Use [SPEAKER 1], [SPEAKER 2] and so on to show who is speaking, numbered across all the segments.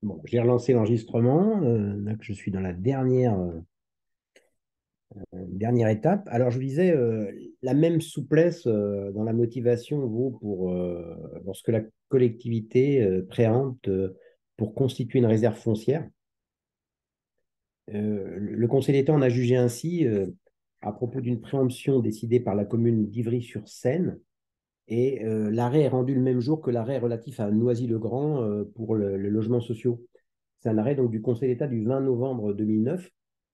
[SPEAKER 1] Bon, j'ai relancé l'enregistrement. Là, que je suis dans la dernière étape. Alors, je vous disais, la même souplesse dans la motivation vaut pour lorsque la collectivité préempte pour constituer une réserve foncière. Le Conseil d'État en a jugé ainsi à propos d'une préemption décidée par la commune d'Ivry-sur-Seine. Et l'arrêt est rendu le même jour que l'arrêt relatif à Noisy-le-Grand pour les logements sociaux. C'est un arrêt donc, du Conseil d'État du 20 novembre 2009,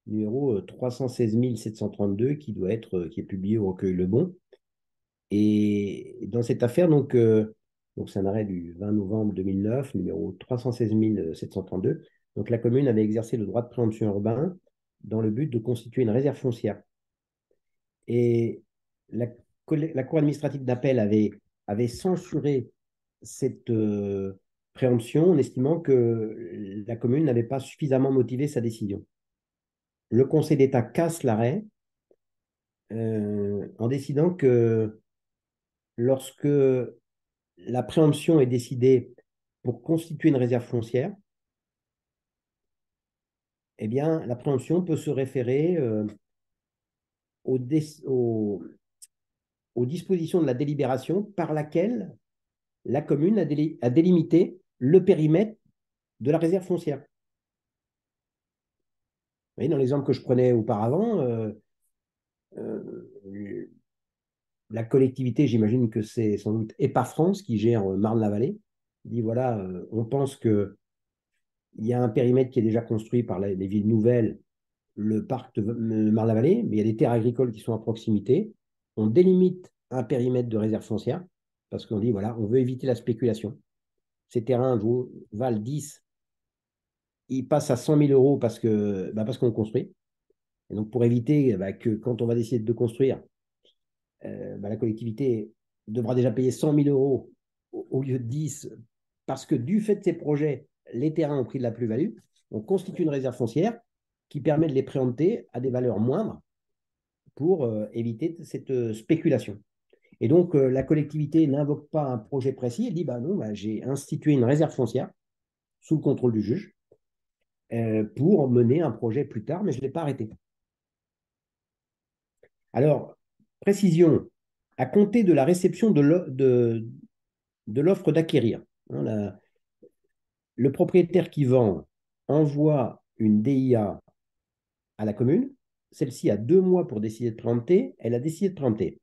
[SPEAKER 1] numéro 316 732, qui est publié au recueil Le Bon. Et dans cette affaire, donc c'est un arrêt du 20 novembre 2009, numéro 316 732. Donc la commune avait exercé le droit de préemption urbain dans le but de constituer une réserve foncière. Et la, la Cour administrative d'appel avait censuré cette préemption en estimant que la commune n'avait pas suffisamment motivé sa décision. Le Conseil d'État casse l'arrêt en décidant que lorsque la préemption est décidée pour constituer une réserve foncière, eh bien, la préemption peut se référer aux, aux, aux dispositions de la délibération par laquelle la commune a délimité le périmètre de la réserve foncière. Vous voyez, dans l'exemple que je prenais auparavant, euh, la collectivité, j'imagine que c'est sans doute EPA-France qui gère Marne-la-Vallée, dit voilà, on pense qu'il y a un périmètre qui est déjà construit par les villes nouvelles, le parc de Marne-la-Vallée, mais il y a des terres agricoles qui sont à proximité. On délimite un périmètre de réserve foncière parce qu'on dit voilà, on veut éviter la spéculation. Ces terrains valent 10, ils passent à 100 000 euros parce qu'on construit. Et donc, pour éviter que quand on va décider de construire, la collectivité devra déjà payer 100 000 euros au lieu de 10, parce que du fait de ces projets, les terrains ont pris de la plus-value. On constitue une réserve foncière qui permet de les préempter à des valeurs moindres pour éviter cette spéculation. Et donc, la collectivité n'invoque pas un projet précis, elle dit bah non, j'ai institué une réserve foncière sous le contrôle du juge pour mener un projet plus tard, mais je ne l'ai pas arrêté. Alors, précision, à compter de la réception de l'offre d'acquérir. Hein, le propriétaire qui vend envoie une DIA à la commune. Celle-ci a 2 mois pour décider de préempter. Elle a décidé de préempter.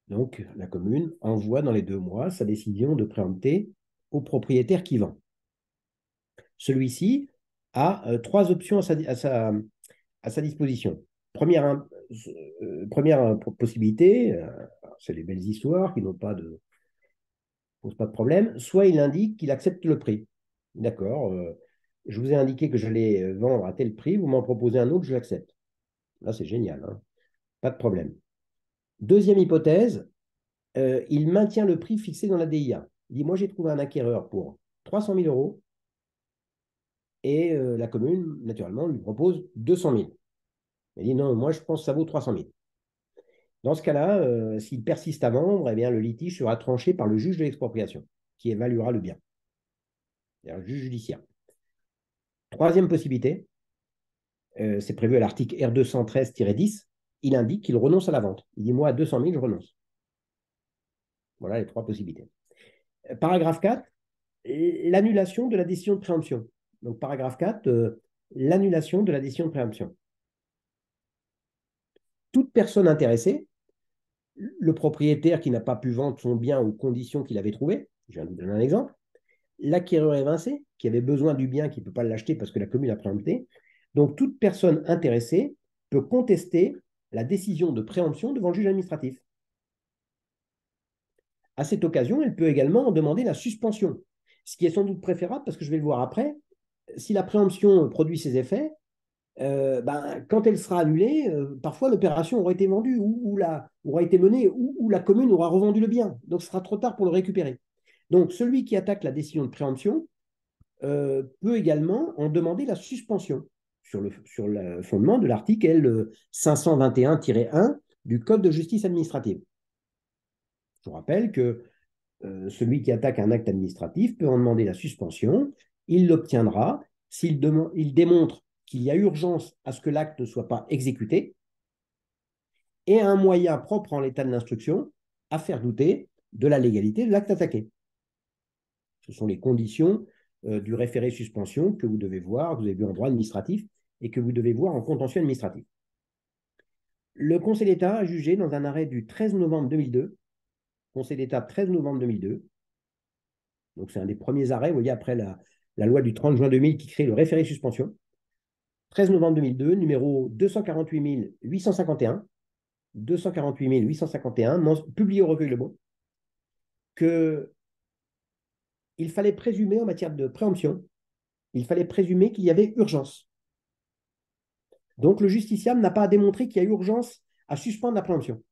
[SPEAKER 1] Donc, la commune envoie dans les 2 mois sa décision de préempter au propriétaire qui vend. Celui-ci a 3 options à sa disposition. Première possibilité, c'est les belles histoires qui n'ont pas de pose pas de problème. Soit il indique qu'il accepte le prix. D'accord, je vous ai indiqué que j'allais vendre à tel prix, vous m'en proposez un autre, je l'accepte. Là, c'est génial, hein. Pas de problème. Deuxième hypothèse, il maintient le prix fixé dans la DIA. Il dit, moi, j'ai trouvé un acquéreur pour 300 000 euros et la commune, naturellement, lui propose 200 000. Il dit, non, moi, je pense que ça vaut 300 000. Dans ce cas-là, s'il persiste à vendre, eh bien, le litige sera tranché par le juge de l'expropriation, qui évaluera le bien. C'est-à-dire le juge judiciaire. Troisième possibilité, c'est prévu à l'article R213-10, il indique qu'il renonce à la vente. Il dit, moi, à 200 000, je renonce. Voilà les 3 possibilités. Paragraphe 4, l'annulation de la décision de préemption. Donc, paragraphe 4, l'annulation de la décision de préemption. Toute personne intéressée, le propriétaire qui n'a pas pu vendre son bien aux conditions qu'il avait trouvées, je viens de vous donner un exemple, l'acquéreur évincé, qui avait besoin du bien, qui ne peut pas l'acheter parce que la commune a préempté. Donc, toute personne intéressée peut contester la décision de préemption devant le juge administratif. À cette occasion, elle peut également en demander la suspension, ce qui est sans doute préférable parce que je vais le voir après. Si la préemption produit ses effets, quand elle sera annulée, parfois l'opération aura été vendue aura été menée ou la commune aura revendu le bien. Donc, ce sera trop tard pour le récupérer. Donc, celui qui attaque la décision de préemption peut également en demander la suspension sur le fondement de l'article L 521-1 du Code de justice administrative. Je vous rappelle que celui qui attaque un acte administratif peut en demander la suspension. Il l'obtiendra s'il démontre qu'il y a urgence à ce que l'acte ne soit pas exécuté et un moyen propre en l'état de l'instruction à faire douter de la légalité de l'acte attaqué. Ce sont les conditions du référé suspension que vous devez voir, que vous avez vu en droit administratif et que vous devez voir en contentieux administratif. Le Conseil d'État a jugé dans un arrêt du 13 novembre 2002, Conseil d'État 13 novembre 2002, donc c'est un des premiers arrêts, vous voyez, après la loi du 30 juin 2000 qui crée le référé suspension, 13 novembre 2002, numéro 248 851, 248 851, publié au recueil Le Bon, qu'il fallait présumer en matière de préemption, il fallait présumer qu'il y avait urgence. Donc le justiciable n'a pas à démontrer qu'il y a urgence à suspendre la préemption.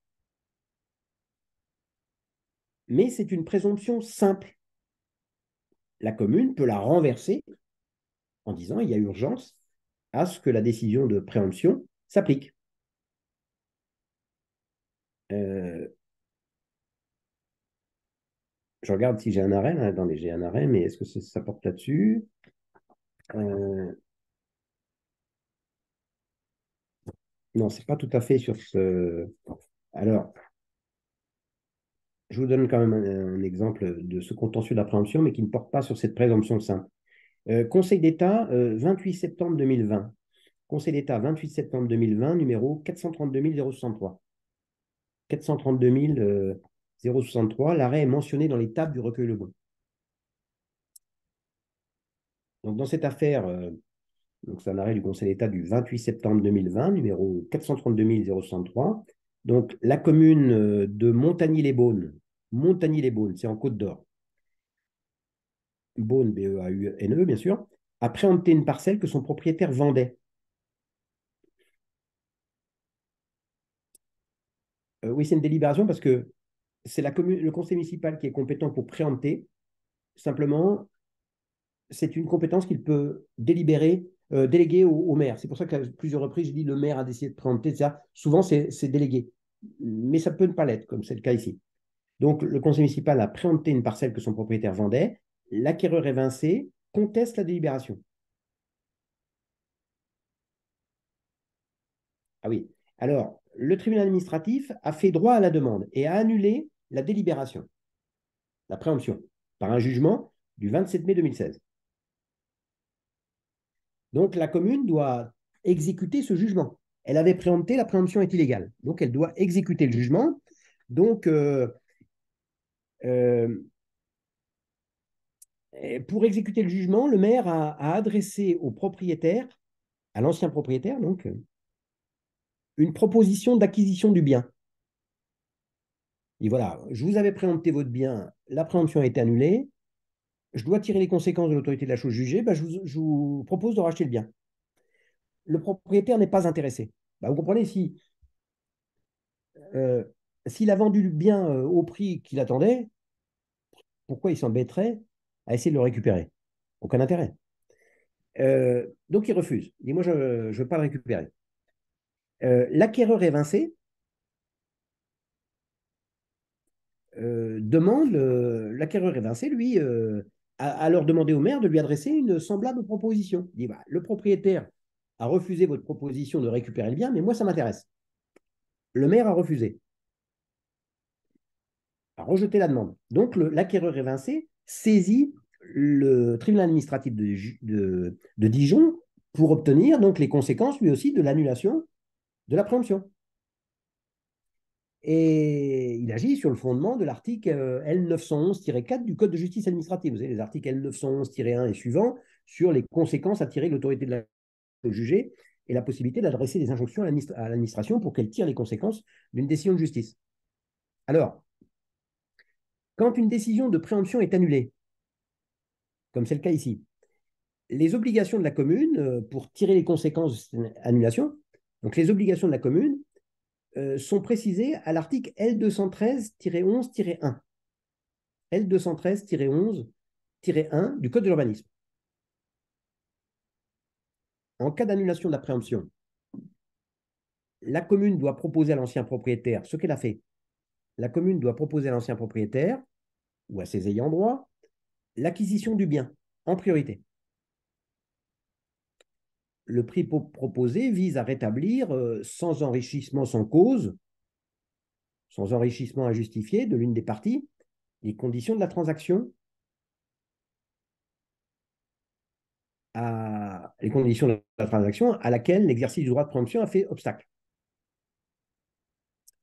[SPEAKER 1] Mais c'est une présomption simple. La commune peut la renverser en disant il y a urgence à ce que la décision de préemption s'applique. Je regarde si j'ai un arrêt. Là. Attendez, j'ai un arrêt, mais est-ce que ça porte là-dessus? Non, c'est pas tout à fait sur ce. Alors, je vous donne quand même un exemple de ce contentieux d'appréhension, mais qui ne porte pas sur cette présomption simple. Conseil d'État, 28 septembre 2020. Conseil d'État, 28 septembre 2020, numéro 432 063. 432 063, l'arrêt est mentionné dans les tables du recueil Le Bon. Donc, dans cette affaire, donc c'est un arrêt du Conseil d'État du 28 septembre 2020, numéro 432 063. Donc, la commune de Montagny-les-Beaunes, Montagny-les-Beaunes, c'est en Côte d'Or, Beaune, B-E-A-U-N-E, bien sûr, a préempté une parcelle que son propriétaire vendait. Oui, c'est une délibération parce que c'est le conseil municipal qui est compétent pour préempter. Simplement, c'est une compétence qu'il peut déléguer au maire. C'est pour ça qu'à plusieurs reprises, je dis le maire a décidé de préempter, etc. Souvent, c'est délégué. Mais ça peut ne pas l'être, comme c'est le cas ici. Donc, le conseil municipal a préempté une parcelle que son propriétaire vendait. L'acquéreur évincé conteste la délibération. Ah oui. Alors, le tribunal administratif a fait droit à la demande et a annulé la délibération, la préemption, par un jugement du 27 mai 2016. Donc, la commune doit exécuter ce jugement. Elle avait préempté, la préemption est illégale. Donc, elle doit exécuter le jugement. Donc, pour exécuter le jugement, le maire a adressé au propriétaire, à l'ancien propriétaire, donc, une proposition d'acquisition du bien. Et voilà, je vous avais préempté votre bien, la préemption a été annulée, je dois tirer les conséquences de l'autorité de la chose jugée, je vous propose de racheter le bien. Le propriétaire n'est pas intéressé. Vous comprenez, euh, s'il a vendu le bien au prix qu'il attendait, pourquoi il s'embêterait à essayer de le récupérer? Aucun intérêt. Donc il refuse. Il dit, moi, je ne veux pas le récupérer. L'acquéreur évincé l'acquéreur évincé, lui, a leur demandé au maire de lui adresser une semblable proposition. Il dit, le propriétaire a refusé votre proposition de récupérer le bien, mais moi, ça m'intéresse. Le maire a refusé, a rejeté la demande. Donc, l'acquéreur évincé saisit le tribunal administratif de Dijon pour obtenir donc les conséquences, lui aussi, de l'annulation de la préemption. Et il agit sur le fondement de l'article L911-4 du Code de justice administrative. Vous savez, les articles L911-1 et suivants sur les conséquences à tirer de l'autorité de la jugée et la possibilité d'adresser des injonctions à l'administration pour qu'elle tire les conséquences d'une décision de justice. Alors, quand une décision de préemption est annulée, comme c'est le cas ici, les obligations de la commune pour tirer les conséquences de cette annulation, donc les obligations de la commune sont précisées à l'article L213-11-1. L213-11-1 du Code de l'urbanisme. En cas d'annulation de la préemption, la commune doit proposer à l'ancien propriétaire ce qu'elle a fait. La commune doit proposer à l'ancien propriétaire ou à ses ayants droit l'acquisition du bien en priorité. Le prix proposé vise à rétablir, sans enrichissement sans cause, sans enrichissement injustifié de l'une des parties, les conditions de la transaction les conditions de la transaction à laquelle l'exercice du droit de préemption a fait obstacle.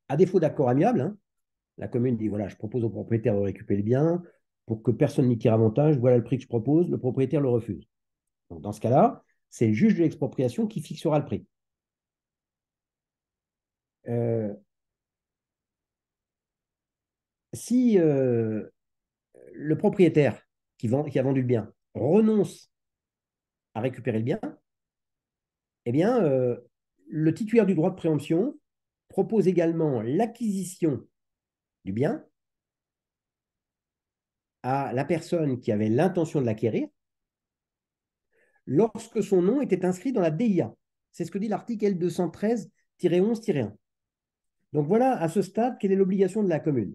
[SPEAKER 1] À défaut d'accord amiable, hein, la commune dit voilà, je propose au propriétaire de récupérer le bien pour que personne n'y tire avantage, voilà le prix que je propose, le propriétaire le refuse. Donc, dans ce cas-là, c'est le juge de l'expropriation qui fixera le prix. Euh, si le propriétaire qui a vendu le bien renonce à récupérer le bien, eh bien, le titulaire du droit de préemption propose également l'acquisition du bien à la personne qui avait l'intention de l'acquérir lorsque son nom était inscrit dans la DIA. C'est ce que dit l'article L213-11-1. Donc voilà, à ce stade, quelle est l'obligation de la commune?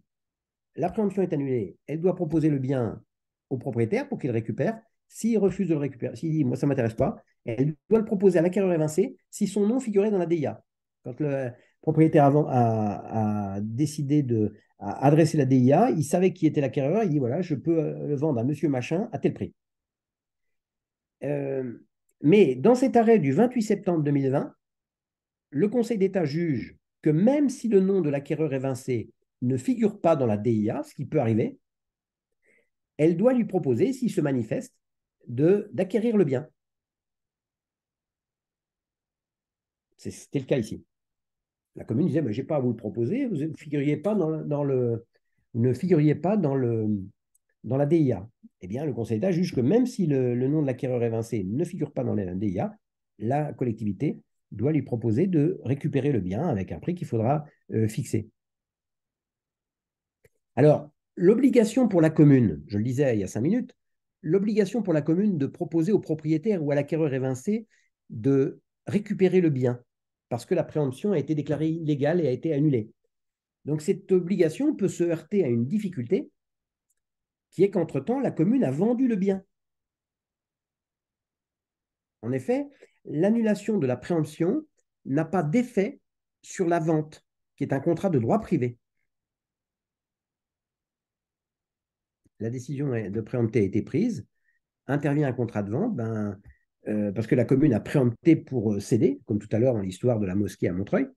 [SPEAKER 1] La préemption est annulée, elle doit proposer le bien au propriétaire pour qu'il le récupère. S'il refuse de le récupérer, s'il dit moi ça ne m'intéresse pas, elle doit le proposer à l'acquéreur évincé si son nom figurait dans la DIA. Quand le propriétaire a décidé à adresser la DIA, il savait qui était l'acquéreur, il dit voilà, je peux le vendre à monsieur machin à tel prix. Mais dans cet arrêt du 28 septembre 2020, le Conseil d'État juge que même si le nom de l'acquéreur évincé ne figure pas dans la DIA, ce qui peut arriver, elle doit lui proposer, s'il se manifeste, d'acquérir le bien. C'était le cas ici. La commune disait, je n'ai pas à vous le proposer, vous ne figuriez pas dans la DIA. Eh bien, le Conseil d'État juge que même si le nom de l'acquéreur évincé ne figure pas dans la DIA, la collectivité doit lui proposer de récupérer le bien avec un prix qu'il faudra fixer. Alors, l'obligation pour la commune, je le disais il y a 5 minutes, l'obligation pour la commune de proposer au propriétaire ou à l'acquéreur évincé de récupérer le bien parce que la préemption a été déclarée illégale et a été annulée. Donc, cette obligation peut se heurter à une difficulté qui est qu'entre-temps, la commune a vendu le bien. En effet, l'annulation de la préemption n'a pas d'effet sur la vente, qui est un contrat de droit privé. La décision de préempter a été prise, intervient un contrat de vente, parce que la commune a préempté pour céder, comme tout à l'heure dans l'histoire de la mosquée à Montreuil,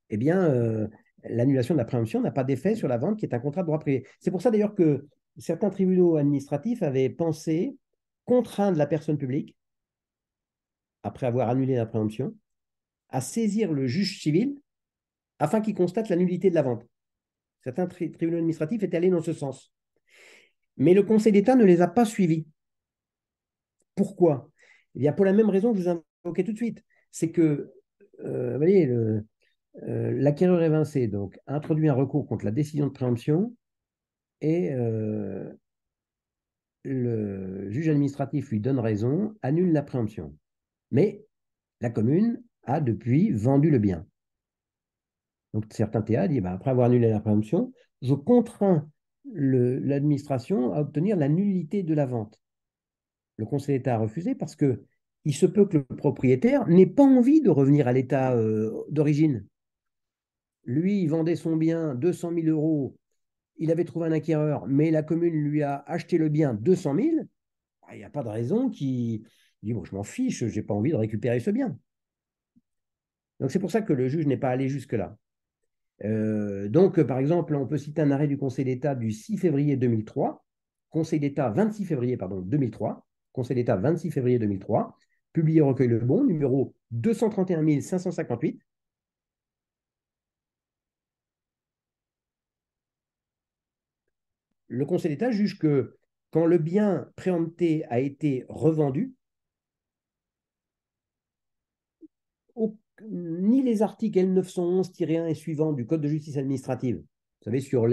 [SPEAKER 1] eh bien, l'annulation de la préemption n'a pas d'effet sur la vente, qui est un contrat de droit privé. C'est pour ça d'ailleurs que certains tribunaux administratifs avaient pensé contraindre la personne publique, après avoir annulé la préemption, à saisir le juge civil afin qu'il constate la nullité de la vente. Certains tribunaux administratifs étaient allés dans ce sens. Mais le Conseil d'État ne les a pas suivis. Pourquoi? Eh bien, pour la même raison que je vous invoquais tout de suite. C'est que, vous voyez, l'acquéreur évincé donc, a introduit un recours contre la décision de préemption et le juge administratif lui donne raison, annule la préemption. Mais la commune a depuis vendu le bien. Donc certains TA disent, après avoir annulé la préemption, je contrains l'administration à obtenir la nullité de la vente. Le Conseil d'État a refusé parce que il se peut que le propriétaire n'ait pas envie de revenir à l'état d'origine. Lui, il vendait son bien 200 000 euros, il avait trouvé un acquéreur, mais la commune lui a acheté le bien 200 000. Il n'y a pas de raison qu'il dit, bon, je m'en fiche, je n'ai pas envie de récupérer ce bien. Donc c'est pour ça que le juge n'est pas allé jusque-là. Donc, par exemple, on peut citer un arrêt du Conseil d'État du 6 février 2003, Conseil d'État 26 février 2003, Conseil d'État 26 février 2003, publié au recueil Le Bon, numéro 231 558. Le Conseil d'État juge que quand le bien préempté a été revendu, ni les articles L911-1 et suivants du Code de justice administrative, vous savez, sur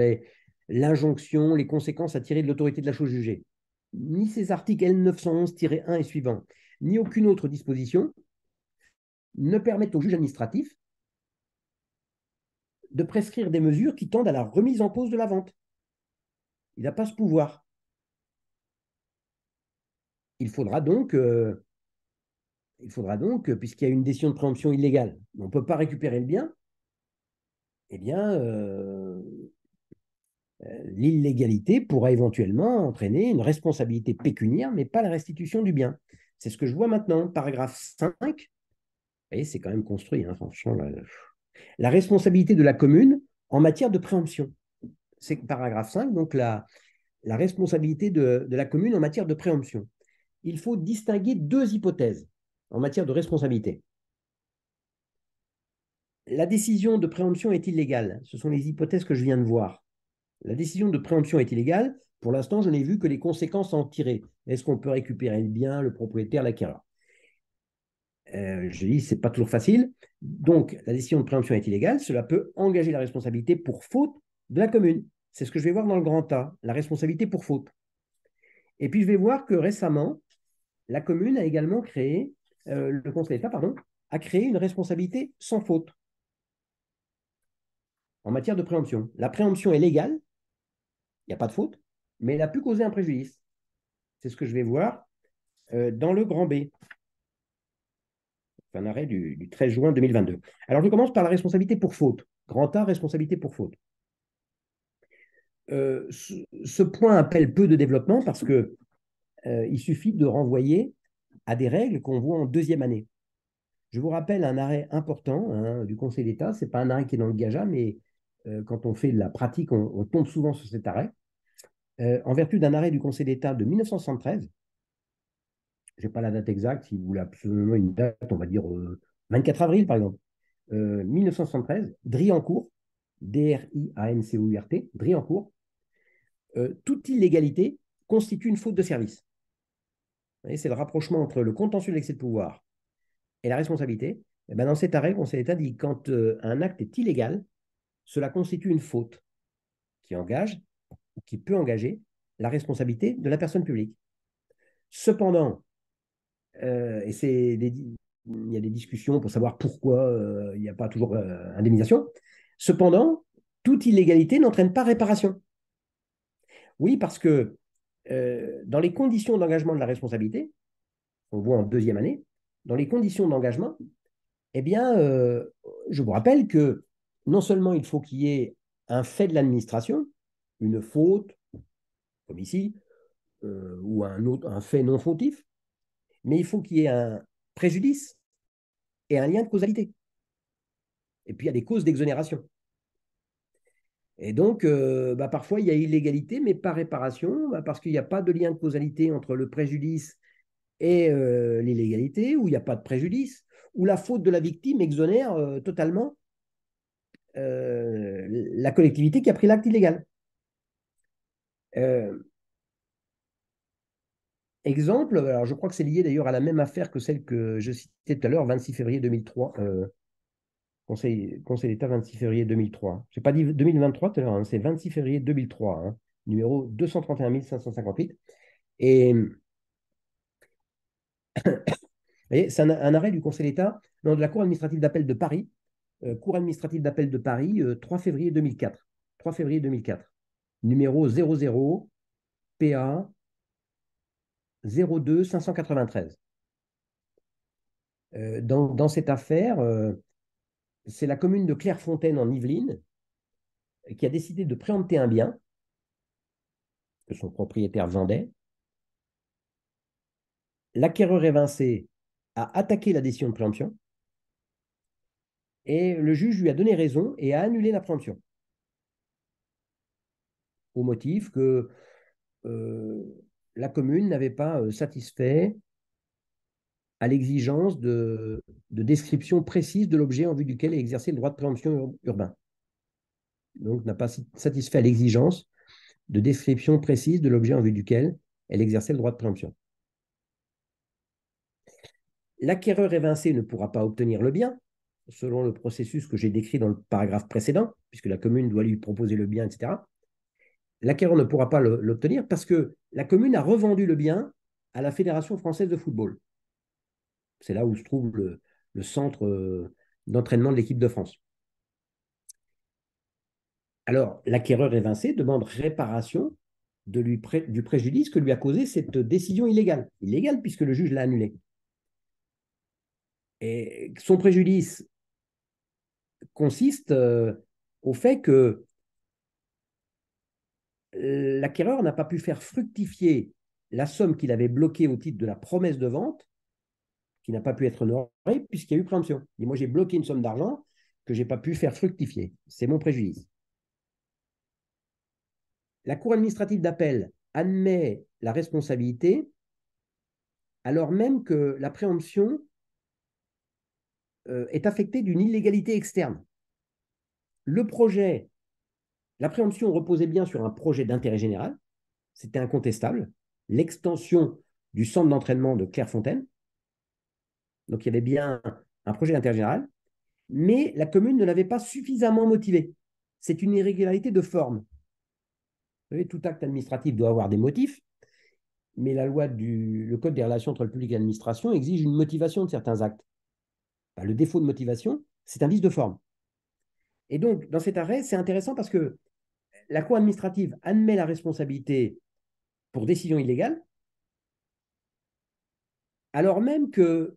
[SPEAKER 1] l'injonction, les conséquences à tirer de l'autorité de la chose jugée, ni ces articles L911-1 et suivants, ni aucune autre disposition ne permettent au juge administratif de prescrire des mesures qui tendent à la remise en cause de la vente. Il n'a pas ce pouvoir. Il faudra donc, puisqu'il y a une décision de préemption illégale, on ne peut pas récupérer le bien, eh bien, l'illégalité pourra éventuellement entraîner une responsabilité pécuniaire, mais pas la restitution du bien. C'est ce que je vois maintenant. Paragraphe 5, vous voyez, c'est quand même construit, hein, franchement. La responsabilité de la commune en matière de préemption. C'est paragraphe 5, donc la responsabilité de la commune en matière de préemption. Il faut distinguer deux hypothèses en matière de responsabilité. La décision de préemption est illégale. Ce sont les hypothèses que je viens de voir. La décision de préemption est illégale. Pour l'instant, je n'ai vu que les conséquences à en tirer. Est-ce qu'on peut récupérer le bien, le propriétaire, l'acquéreur? Je dis, ce n'est pas toujours facile. Donc, la décision de préemption est illégale. Cela peut engager la responsabilité pour faute de la commune. C'est ce que je vais voir dans le grand A, la responsabilité pour faute. Et puis, je vais voir que récemment, la commune a également créé, le Conseil d'État, pardon, a créé une responsabilité sans faute en matière de préemption. La préemption est légale, il n'y a pas de faute, mais elle a pu causer un préjudice. C'est ce que je vais voir dans le grand B. C'est un arrêt du 13 juin 2022. Alors, je commence par la responsabilité pour faute. Grand A, responsabilité pour faute. Ce point appelle peu de développement parce que il suffit de renvoyer à des règles qu'on voit en deuxième année. Je vous rappelle un arrêt important, hein, du Conseil d'État. Ce n'est pas un arrêt qui est dans le GAJA, mais quand on fait de la pratique, on tombe souvent sur cet arrêt. En vertu d'un arrêt du Conseil d'État de 1973, je n'ai pas la date exacte, si vous voulez absolument une date, on va dire 24 avril par exemple, 1973, Driancourt, D-R-I-A-N-C-O-U-R-T, Driancourt, toute illégalité constitue une faute de service. C'est le rapprochement entre le contentieux de l'excès de pouvoir et la responsabilité. Et ben dans cet arrêt, le Conseil d'État dit que quand un acte est illégal, cela constitue une faute qui engage ou qui peut engager la responsabilité de la personne publique. Cependant, et il y a des discussions pour savoir pourquoi il n'y a pas toujours indemnisation. Cependant, toute illégalité n'entraîne pas réparation. Oui, parce que dans les conditions d'engagement de la responsabilité, on voit en deuxième année, dans les conditions d'engagement, eh bien, je vous rappelle que non seulement il faut qu'il y ait un fait de l'administration, une faute, comme ici, ou un fait non fautif, mais il faut qu'il y ait un préjudice et un lien de causalité. Et puis, il y a des causes d'exonération. Et donc, parfois, il y a illégalité, mais pas réparation, parce qu'il n'y a pas de lien de causalité entre le préjudice et l'illégalité, ou il n'y a pas de préjudice, ou la faute de la victime exonère totalement la collectivité qui a pris l'acte illégal. Exemple, alors je crois que c'est lié d'ailleurs à la même affaire que celle que je citais tout à l'heure, 26 février 2003, Conseil d'État 26 février 2003. Je n'ai pas dit 2023 tout à l'heure, hein, c'est 26 février 2003, hein, numéro 231 558. Et c'est un arrêt du Conseil d'État, non, de la Cour administrative d'appel de Paris, Cour administrative d'appel de Paris, 3 février 2004. 3 février 2004. Numéro 00 PA 02 593. Dans cette affaire, c'est la commune de Clairefontaine en Yvelines qui a décidé de préempter un bien que son propriétaire vendait. L'acquéreur évincé a attaqué la décision de préemption et le juge lui a donné raison et a annulé la préemption au motif que la commune n'avait pas satisfait à l'exigence de description précise de l'objet en vue duquel est exercé le droit de préemption urbain. Donc, n'a pas satisfait à l'exigence de description précise de l'objet en vue duquel elle exerçait le droit de préemption. L'acquéreur évincé ne pourra pas obtenir le bien, selon le processus que j'ai décrit dans le paragraphe précédent, puisque la commune doit lui proposer le bien, etc. L'acquéreur ne pourra pas l'obtenir parce que la commune a revendu le bien à la Fédération française de football. C'est là où se trouve le centre d'entraînement de l'équipe de France. Alors, l'acquéreur évincé demande réparation du préjudice que lui a causé cette décision illégale. Illégale puisque le juge l'a annulée. Et son préjudice consiste au fait que l'acquéreur n'a pas pu faire fructifier la somme qu'il avait bloquée au titre de la promesse de vente, qui n'a pas pu être honorée puisqu'il y a eu préemption. Et moi, j'ai bloqué une somme d'argent que je n'ai pas pu faire fructifier. C'est mon préjudice. La Cour administrative d'appel admet la responsabilité alors même que la préemption est affectée d'une illégalité externe. Le projet, la préemption reposait bien sur un projet d'intérêt général, c'était incontestable, l'extension du centre d'entraînement de Clairefontaine. Donc il y avait bien un projet d'intérêt général, mais la commune ne l'avait pas suffisamment motivé. C'est une irrégularité de forme. Vous savez, tout acte administratif doit avoir des motifs, mais le Code des relations entre le public et l'administration exige une motivation de certains actes. Le défaut de motivation, c'est un vice de forme. Et donc, dans cet arrêt, c'est intéressant parce que la Cour administrative admet la responsabilité pour décision illégale, alors même que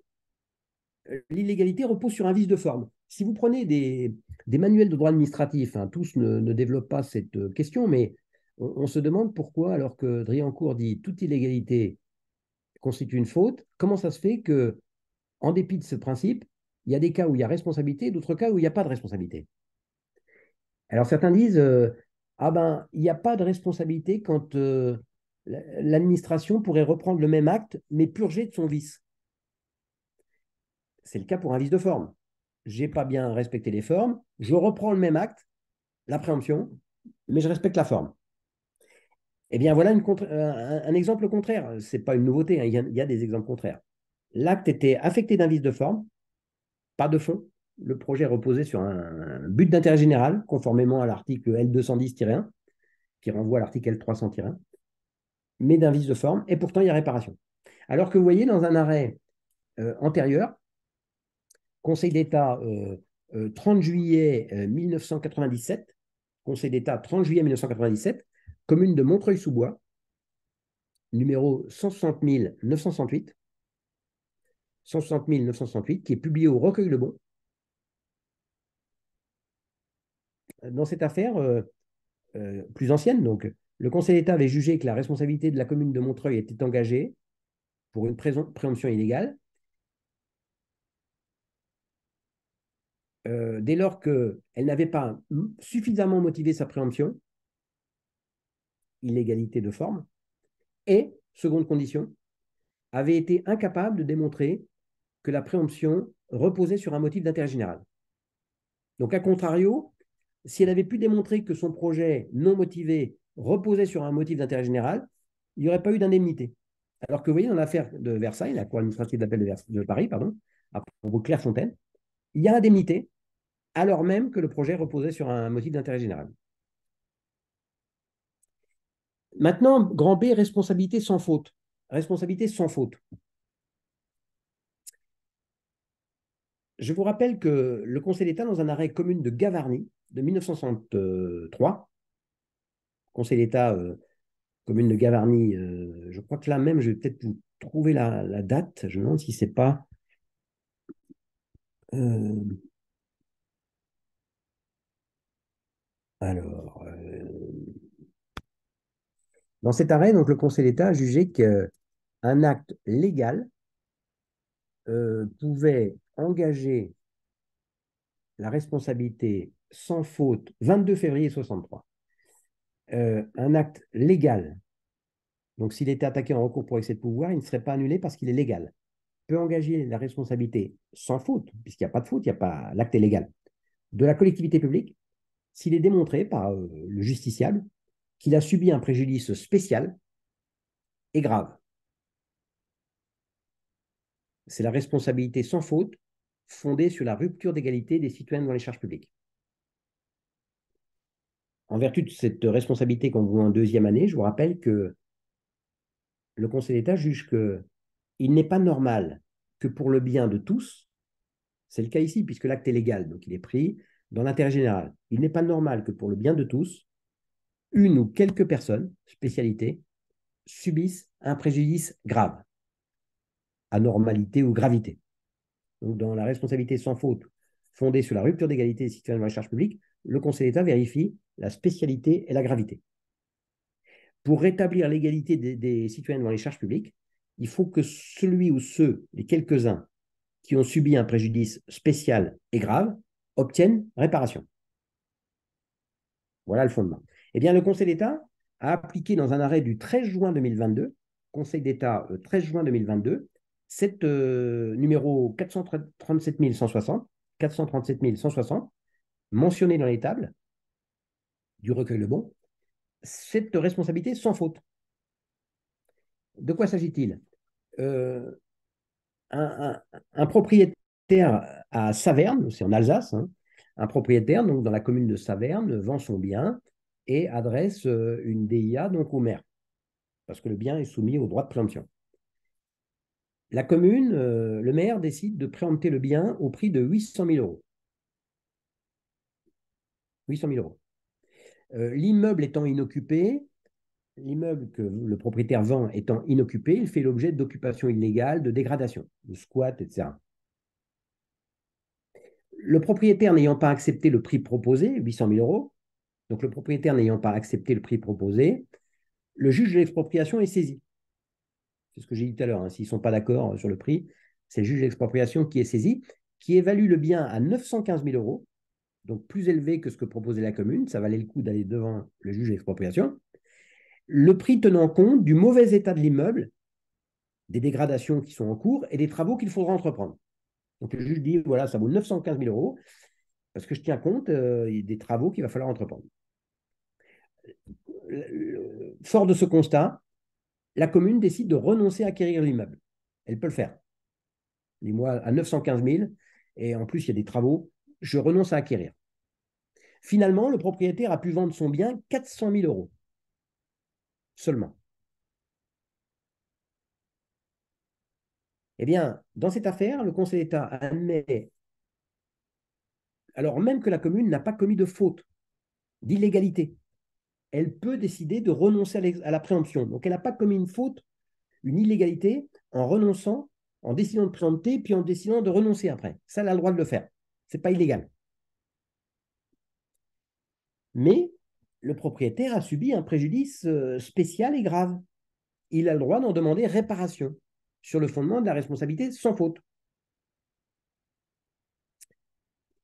[SPEAKER 1] l'illégalité repose sur un vice de forme. Si vous prenez des manuels de droit administratif, hein, tous ne développent pas cette question, mais on se demande pourquoi, alors que Driancourt dit toute illégalité constitue une faute, comment ça se fait que, en dépit de ce principe, il y a des cas où il y a responsabilité et d'autres cas où il n'y a pas de responsabilité. Alors certains disent, ah ben, il n'y a pas de responsabilité quand l'administration pourrait reprendre le même acte, mais purgé de son vice. C'est le cas pour un vice de forme. Je n'ai pas bien respecté les formes, je reprends le même acte, la préemption, mais je respecte la forme. Eh bien, voilà un exemple contraire. Ce n'est pas une nouveauté, hein, il y a des exemples contraires. L'acte était affecté d'un vice de forme, pas de fond. Le projet reposait sur un but d'intérêt général, conformément à l'article L210-1, qui renvoie à l'article L300-1, mais d'un vice de forme, et pourtant il y a réparation. Alors que vous voyez, dans un arrêt antérieur, Conseil d'État 30 juillet 1997, Conseil d'État 30 juillet 1997, commune de Montreuil-sous-Bois, numéro 160 968, 160 968, qui est publié au Recueil Le Bon. Dans cette affaire plus ancienne, donc, le Conseil d'État avait jugé que la responsabilité de la commune de Montreuil était engagée pour une présomption illégale, dès lors qu'elle n'avait pas suffisamment motivé sa préemption, illégalité de forme, et, seconde condition, avait été incapable de démontrer que la préemption reposait sur un motif d'intérêt général. Donc, à contrario, si elle avait pu démontrer que son projet non motivé reposait sur un motif d'intérêt général, il n'y aurait pas eu d'indemnité. Alors que vous voyez, dans l'affaire de Versailles, la Cour administrative d'appel de Paris, pardon, à propos de Clairefontaine, il y a indemnité, alors même que le projet reposait sur un motif d'intérêt général. Maintenant, grand B, responsabilité sans faute. Responsabilité sans faute. Je vous rappelle que le Conseil d'État, dans un arrêt commune de Gavarnie de 1963, Conseil d'État commune de Gavarnie, je crois que là même, je vais peut-être vous trouver la date. Je me demande si c'est pas. Euh, alors, dans cet arrêt, donc, le Conseil d'État a jugé qu'un acte légal pouvait engager la responsabilité sans faute 22 février 63. Un acte légal, donc s'il était attaqué en recours pour excès de pouvoir, il ne serait pas annulé parce qu'il est légal. Peut engager la responsabilité sans faute, puisqu'il n'y a pas de faute, il n'y a pas l'acte est légal, de la collectivité publique, s'il est démontré par le justiciable qu'il a subi un préjudice spécial et grave. C'est la responsabilité sans faute fondée sur la rupture d'égalité des citoyens dans les charges publiques. En vertu de cette responsabilité qu'on voit en deuxième année, je vous rappelle que le Conseil d'État juge qu'il n'est pas normal que pour le bien de tous, c'est le cas ici puisque l'acte est légal, donc il est pris dans l'intérêt général, il n'est pas normal que pour le bien de tous, une ou quelques personnes, spécialités, subissent un préjudice grave, anormalité ou gravité. Donc, dans la responsabilité sans faute fondée sur la rupture d'égalité des citoyens dans la charge publique, le Conseil d'État vérifie la spécialité et la gravité. Pour rétablir l'égalité des citoyens devant les charges publiques, il faut que celui ou ceux, les quelques-uns, qui ont subi un préjudice spécial et grave, obtiennent réparation. Voilà le fondement. Eh bien, le Conseil d'État a appliqué dans un arrêt du 13 juin 2022, Conseil d'État 13 juin 2022, cette numéro 437 160, mentionné dans les tables du recueil Lebon, cette responsabilité sans faute. De quoi s'agit-il? euh, un propriétaire à Saverne, c'est en Alsace, hein, un propriétaire donc dans la commune de Saverne vend son bien et adresse une DIA donc au maire, parce que le bien est soumis au droit de préemption. La commune, le maire décide de préempter le bien au prix de 800 000 euros. 800 000 euros. L'immeuble étant inoccupé, l'immeuble que le propriétaire vend étant inoccupé, il fait l'objet d'occupation illégale, de dégradation, de squat, etc. Le propriétaire n'ayant pas accepté le prix proposé, 800 000 euros, donc le propriétaire n'ayant pas accepté le prix proposé, le juge de l'expropriation est saisi. C'est ce que j'ai dit tout à l'heure, hein. S'ils ne sont pas d'accord sur le prix, c'est le juge de l'expropriation qui est saisi, qui évalue le bien à 915 000 euros, donc plus élevé que ce que proposait la commune. Ça valait le coup d'aller devant le juge de l'expropriation. Le prix tenant compte du mauvais état de l'immeuble, des dégradations qui sont en cours et des travaux qu'il faudra entreprendre. Donc le juge dit, voilà, ça vaut 915 000 euros, parce que je tiens compte des travaux qu'il va falloir entreprendre. Fort de ce constat, la commune décide de renoncer à acquérir l'immeuble. Elle peut le faire. Dis-moi, à 915 000, et en plus, il y a des travaux, je renonce à acquérir. Finalement, le propriétaire a pu vendre son bien 400 000 euros seulement. Eh bien, dans cette affaire, le Conseil d'État admet, alors même que la commune n'a pas commis de faute, d'illégalité, elle peut décider de renoncer à la préemption. Donc, elle n'a pas commis une faute, une illégalité, en renonçant, en décidant de préempter, puis en décidant de renoncer après. Ça, elle a le droit de le faire. Ce n'est pas illégal. Mais le propriétaire a subi un préjudice spécial et grave. Il a le droit d'en demander réparation sur le fondement de la responsabilité sans faute.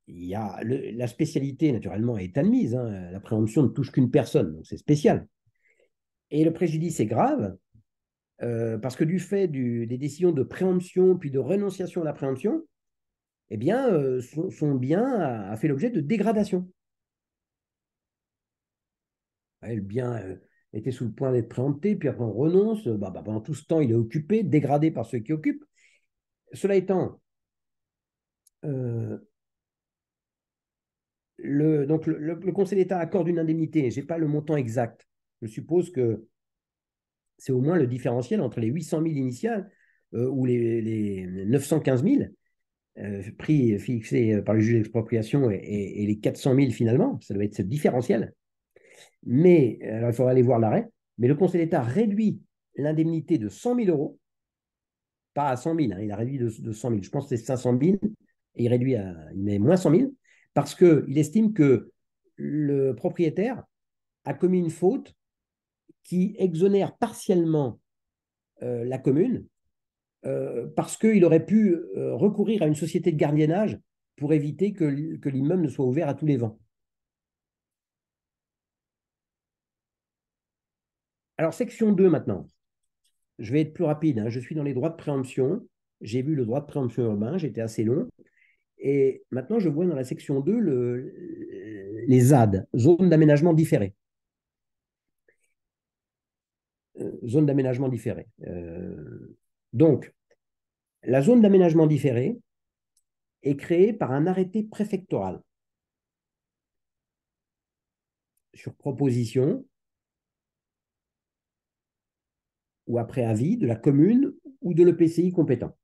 [SPEAKER 1] Il y a la spécialité, naturellement, est admise, hein. La préemption ne touche qu'une personne, donc c'est spécial. Et le préjudice est grave parce que du fait des décisions de préemption puis de renonciation à la préemption, eh bien, son bien a fait l'objet de dégradation. Le bien était sous le point d'être préempté, puis après on renonce. Pendant tout ce temps, il est occupé, dégradé par ceux qui occupent. Cela étant, euh, le Conseil d'État accorde une indemnité. Je n'ai pas le montant exact. Je suppose que c'est au moins le différentiel entre les 800 000 initiales ou les 915 000 prix fixés par le juge d'expropriation et les 400 000 finalement. Ça doit être ce différentiel. Mais, alors il faudra aller voir l'arrêt, mais le Conseil d'État réduit l'indemnité de 100 000 euros, pas à 100 000, hein, il a réduit de 100 000, je pense que c'est 500 000, et il met moins 100 000, parce qu'il estime que le propriétaire a commis une faute qui exonère partiellement la commune, parce qu'il aurait pu recourir à une société de gardiennage pour éviter que l'immeuble ne soit ouvert à tous les vents. Alors, section 2 maintenant. Je vais être plus rapide, hein. Je suis dans les droits de préemption. J'ai vu le droit de préemption urbain, j'étais assez long. Et maintenant, je vois dans la section 2 les ZAD, zones d'aménagement différées. Zone d'aménagement différée. Donc, la zone d'aménagement différé est créée par un arrêté préfectoral sur proposition ou après avis de la commune ou de l'EPCI compétent,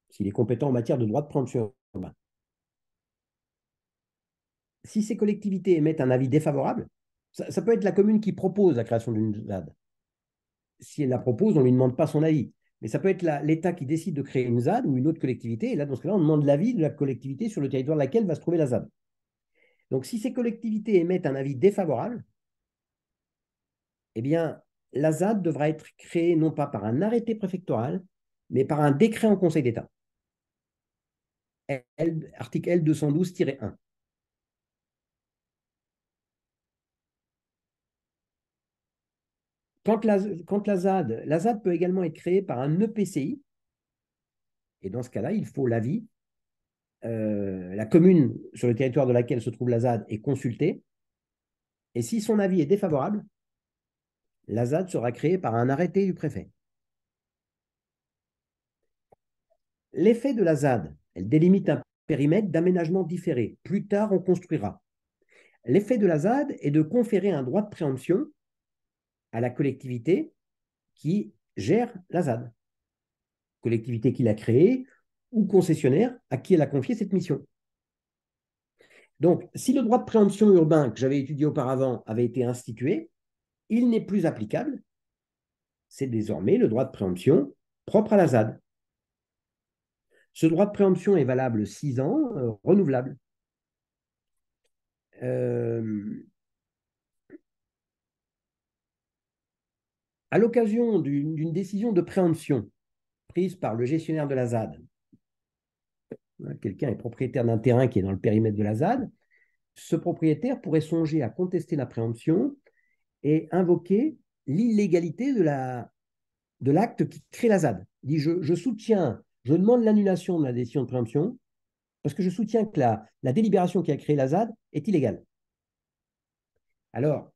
[SPEAKER 1] s'il est compétent en matière de droit de préemption urbain. Si ces collectivités émettent un avis défavorable, Ça peut être la commune qui propose la création d'une ZAD. Si elle la propose, on ne lui demande pas son avis. Mais ça peut être l'État qui décide de créer une ZAD ou une autre collectivité. Et là, dans ce cas-là, on demande l'avis de la collectivité sur le territoire de laquelle va se trouver la ZAD. Donc, si ces collectivités émettent un avis défavorable, eh bien, la ZAD devra être créée non pas par un arrêté préfectoral, mais par un décret en Conseil d'État. Article L212-1. Quand la ZAD peut également être créée par un EPCI, et dans ce cas-là, il faut l'avis. La commune sur le territoire de laquelle se trouve la ZAD est consultée, et si son avis est défavorable, la ZAD sera créée par un arrêté du préfet. L'effet de la ZAD, elle délimite un périmètre d'aménagement différé. Plus tard, on construira. L'effet de la ZAD est de conférer un droit de préemption à la collectivité qui gère la ZAD. Collectivité qui l'a créée ou concessionnaire à qui elle a confié cette mission. Donc, si le droit de préemption urbain que j'avais étudié auparavant avait été institué, il n'est plus applicable. C'est désormais le droit de préemption propre à la ZAD. Ce droit de préemption est valable 6 ans, renouvelable. À l'occasion d'une décision de préemption prise par le gestionnaire de la ZAD, quelqu'un est propriétaire d'un terrain qui est dans le périmètre de la ZAD, ce propriétaire pourrait songer à contester la préemption et invoquer l'illégalité de l'acte qui crée la ZAD. Il dit je soutiens, je demande l'annulation de la décision de préemption parce que je soutiens que la délibération qui a créé la ZAD est illégale. Alors,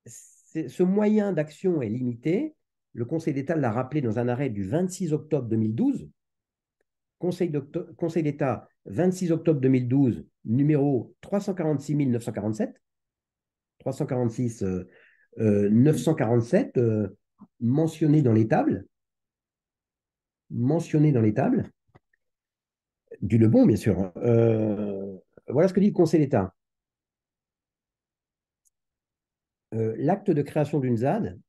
[SPEAKER 1] ce moyen d'action est limité. Le Conseil d'État l'a rappelé dans un arrêt du 26 octobre 2012. Conseil d'État, 26 octobre 2012, numéro 346 947, 346 947, mentionné dans les tables, du Lebon, bien sûr. Voilà ce que dit le Conseil d'État. L'acte de création d'une ZAD,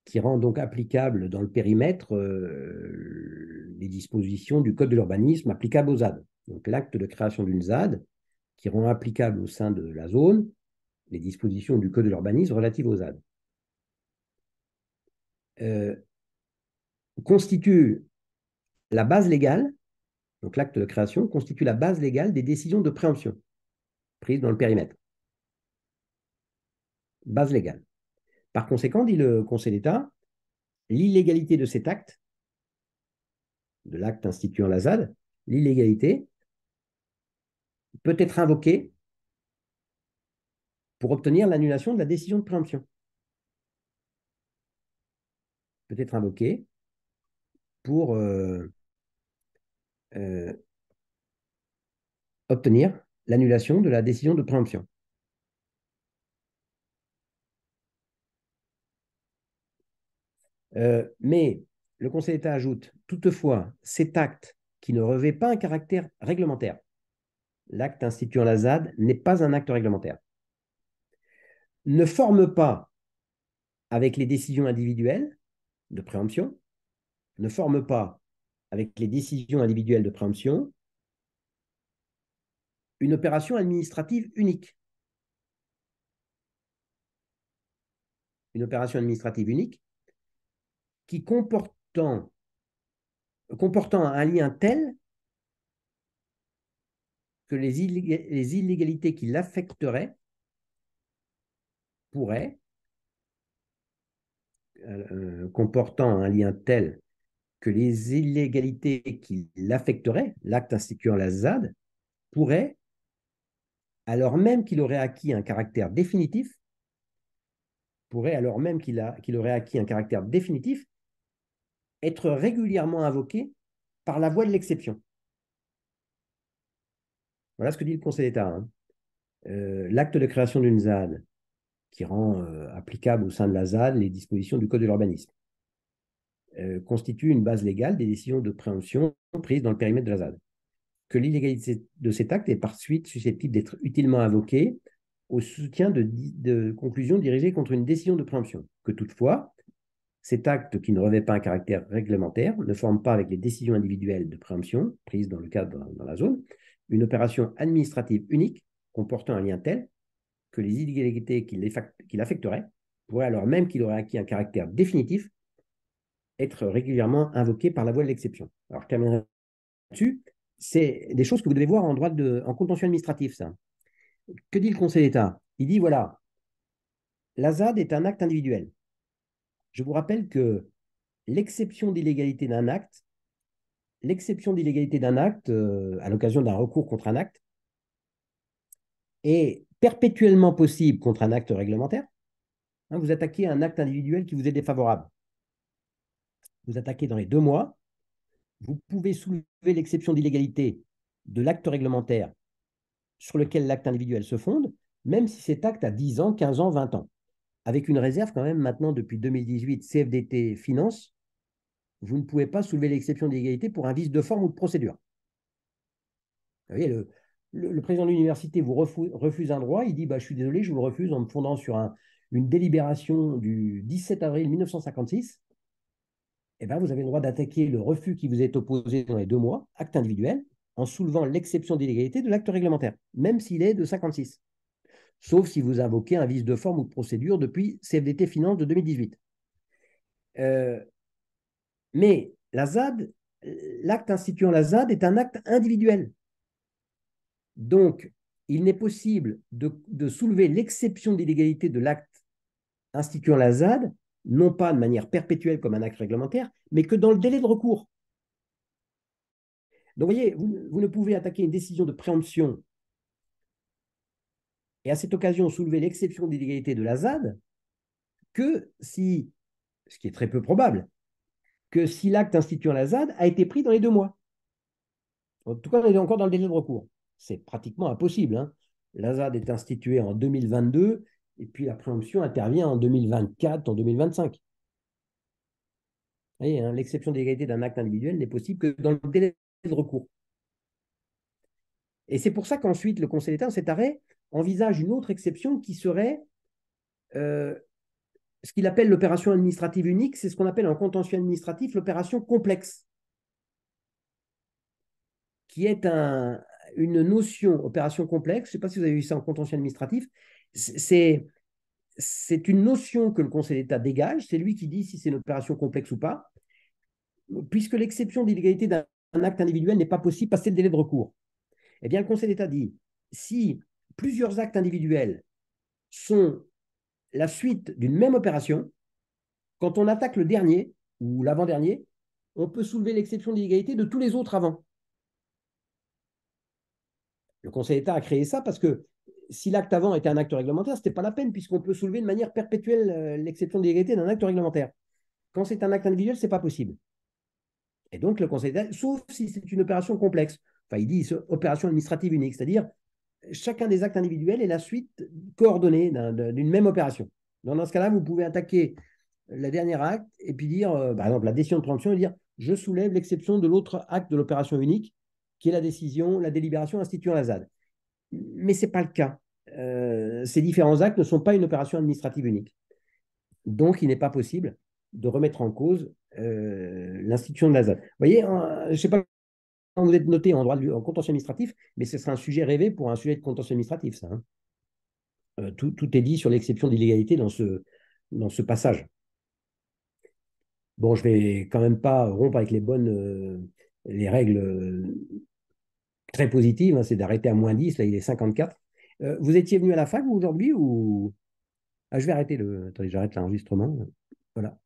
[SPEAKER 1] qui rend donc applicable dans le périmètre les dispositions du Code de l'urbanisme applicables aux ZAD. Donc l'acte de création d'une ZAD qui rend applicable au sein de la zone les dispositions du Code de l'urbanisme relatives aux ZAD. Constitue la base légale, donc l'acte de création constitue la base légale des décisions de préemption prises dans le périmètre. Base légale. Par conséquent, dit le Conseil d'État, l'illégalité de cet acte, de l'acte instituant la ZAD, l'illégalité peut être invoquée pour obtenir l'annulation de la décision de préemption. Peut être invoquée pour obtenir l'annulation de la décision de préemption. Mais le Conseil d'État ajoute, toutefois, cet acte qui ne revêt pas un caractère réglementaire, l'acte instituant la ZAD n'est pas un acte réglementaire, ne forme pas, avec les décisions individuelles de préemption, ne forme pas, avec les décisions individuelles de préemption, une opération administrative unique. Une opération administrative unique qui comportant un lien tel que les illégalités qui l'affecteraient pourraient, comportant un lien tel que les illégalités qui l'affecteraient, l'acte instituant la ZAD, pourraient, alors même qu'il aurait acquis un caractère définitif, être régulièrement invoqué par la voie de l'exception. Voilà ce que dit le Conseil d'État. Hein. L'acte de création d'une ZAD qui rend applicable au sein de la ZAD les dispositions du Code de l'urbanisme constitue une base légale des décisions de préemption prises dans le périmètre de la ZAD. que l'illégalité de cet acte est par suite susceptible d'être utilement invoquée au soutien de conclusions dirigées contre une décision de préemption, que toutefois, cet acte qui ne revêt pas un caractère réglementaire ne forme pas avec les décisions individuelles de préemption prises dans le cadre dans la zone une opération administrative unique comportant un lien tel que les illégalités qui l'affecteraient pourraient, alors même qu'il aurait acquis un caractère définitif, être régulièrement invoquées par la voie de l'exception. Alors, je terminerai là-dessus. C'est des choses que vous devez voir en contentieux administratif, ça. Que dit le Conseil d'État? Il dit, voilà, la ZAD est un acte individuel. Je vous rappelle que l'exception d'illégalité d'un acte, à l'occasion d'un recours contre un acte, est perpétuellement possible contre un acte réglementaire. Vous attaquez un acte individuel qui vous est défavorable. Vous attaquez dans les 2 mois. Vous pouvez soulever l'exception d'illégalité de l'acte réglementaire sur lequel l'acte individuel se fonde, même si cet acte a 10 ans, 15 ans, 20 ans. Avec une réserve quand même, maintenant, depuis 2018, CFDT Finance, vous ne pouvez pas soulever l'exception d'illégalité pour un vice de forme ou de procédure. Vous voyez, le président de l'université vous refuse un droit, il dit bah, « je suis désolé, je vous le refuse en me fondant sur une délibération du 17 avril 1956 ». Eh bien, vous avez le droit d'attaquer le refus qui vous est opposé dans les 2 mois, acte individuel, en soulevant l'exception d'illégalité de l'acte réglementaire, même s'il est de 56. Sauf si vous invoquez un vice de forme ou de procédure depuis CFDT Finance de 2018. Mais la ZAD, l'acte instituant la ZAD est un acte individuel. Donc, il n'est possible de soulever l'exception d'illégalité de l'acte instituant la ZAD, non pas de manière perpétuelle comme un acte réglementaire, mais que dans le délai de recours. Donc, vous voyez, vous ne pouvez attaquer une décision de préemption et à cette occasion soulever l'exception d'illégalité de la ZAD que si, ce qui est très peu probable, que si l'acte instituant la ZAD a été pris dans les 2 mois. En tout cas, on est encore dans le délai de recours. C'est pratiquement impossible. Hein. La ZAD est instituée en 2022 et puis la préemption intervient en 2024, en 2025. Vous voyez, hein, l'exception d'égalité d'un acte individuel n'est possible que dans le délai de recours. Et c'est pour ça qu'ensuite, le Conseil d'État, en cet arrêt, envisage une autre exception qui serait ce qu'il appelle l'opération administrative unique. C'est ce qu'on appelle en contentieux administratif l'opération complexe, qui est une notion, opération complexe. Je ne sais pas si vous avez vu ça en contentieux administratif. C'est une notion que le Conseil d'État dégage. C'est lui qui dit si c'est une opération complexe ou pas, puisque l'exception d'illégalité d'un acte individuel n'est pas possible passer le délai de recours. Eh bien, le Conseil d'État dit si plusieurs actes individuels sont la suite d'une même opération, quand on attaque le dernier ou l'avant-dernier, on peut soulever l'exception d'illégalité de tous les autres avant. Le Conseil d'État a créé ça parce que si l'acte avant était un acte réglementaire, ce n'était pas la peine puisqu'on peut soulever de manière perpétuelle l'exception d'illégalité d'un acte réglementaire. Quand c'est un acte individuel, ce n'est pas possible. Et donc, le Conseil d'État, sauf si c'est une opération complexe, enfin, il dit opération administrative unique, c'est-à-dire chacun des actes individuels est la suite coordonnée d'une même opération. Donc, dans ce cas-là, vous pouvez attaquer le dernier acte et puis dire, par exemple, la décision de préemption et dire je soulève l'exception de l'autre acte de l'opération unique, qui est la décision, la délibération instituant la ZAD. Mais ce n'est pas le cas. Ces différents actes ne sont pas une opération administrative unique. Donc, il n'est pas possible de remettre en cause l'institution de la ZAD. Vous voyez, je ne sais pas quand vous êtes noté en contentieux administratif, mais ce sera un sujet rêvé pour un sujet de contentieux administratif, ça. Hein. Tout est dit sur l'exception d'illégalité dans ce passage. Bon, je vais quand même pas rompre avec les règles très positives, hein, c'est d'arrêter à -10, là il est 54. Vous étiez venu à la fac aujourd'hui ou... Ah, je vais arrêter attendez, j'arrête l'enregistrement. Voilà.